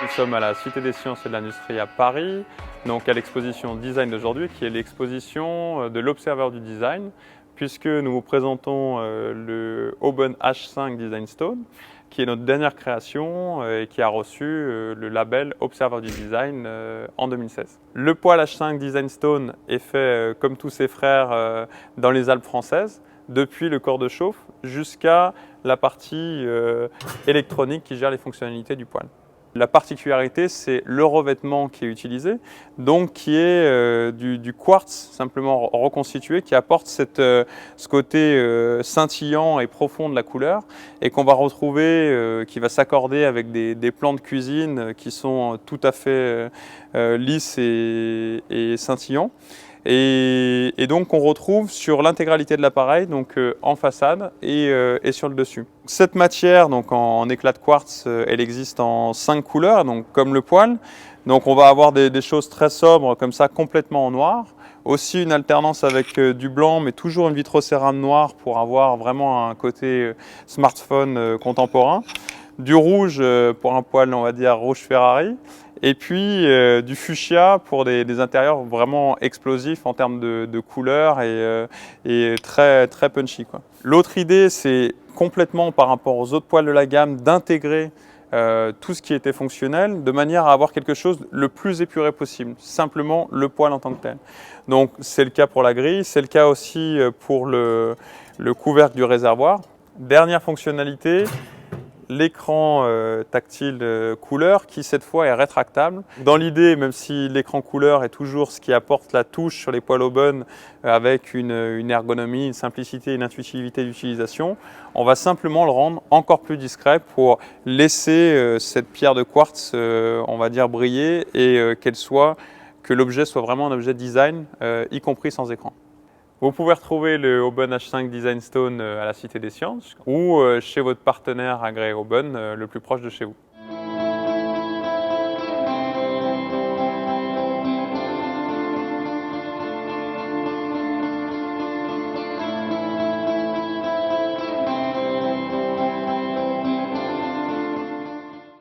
Nous sommes à la Cité des Sciences et de l'Industrie à Paris, donc à l'exposition Design d'aujourd'hui, qui est l'exposition de l'Observer du Design, puisque nous vous présentons le Oben H5 Design Stone, qui est notre dernière création et qui a reçu le label Observer du Design en 2016. Le poêle H5 Design Stone est fait, comme tous ses frères, dans les Alpes françaises, depuis le corps de chauffe jusqu'à la partie électronique qui gère les fonctionnalités du poêle. La particularité, c'est le revêtement qui est utilisé, donc qui est du quartz simplement reconstitué, qui apporte ce côté scintillant et profond de la couleur, et qu'on va retrouver, qui va s'accorder avec des plans de cuisine qui sont tout à fait lisses et scintillants. Et donc on retrouve sur l'intégralité de l'appareil, donc en façade et sur le dessus. Cette matière, donc en éclat de quartz, elle existe en 5 couleurs, donc comme le poêle. Donc on va avoir des choses très sobres comme ça, complètement en noir. Aussi une alternance avec du blanc, mais toujours une vitrocérame noire pour avoir vraiment un côté smartphone contemporain. Du rouge pour un poêle, on va dire rouge Ferrari. Et puis du fuchsia pour des intérieurs vraiment explosifs en termes de couleurs et très, très punchy, quoi. L'autre idée, c'est complètement par rapport aux autres poêles de la gamme d'intégrer tout ce qui était fonctionnel de manière à avoir quelque chose le plus épuré possible, simplement le poêle en tant que tel. Donc c'est le cas pour la grille, c'est le cas aussi pour le couvercle du réservoir. Dernière fonctionnalité, l'écran tactile couleur qui cette fois est rétractable. Dans l'idée, même si l'écran couleur est toujours ce qui apporte la touche sur les poêles Oben avec une ergonomie, une simplicité, une intuitivité d'utilisation, on va simplement le rendre encore plus discret pour laisser cette pierre de quartz, on va dire, briller et que l'objet soit vraiment un objet design, y compris sans écran. Vous pouvez retrouver le Oben H5 Design Stone à la Cité des Sciences ou chez votre partenaire agréé Oben le plus proche de chez vous.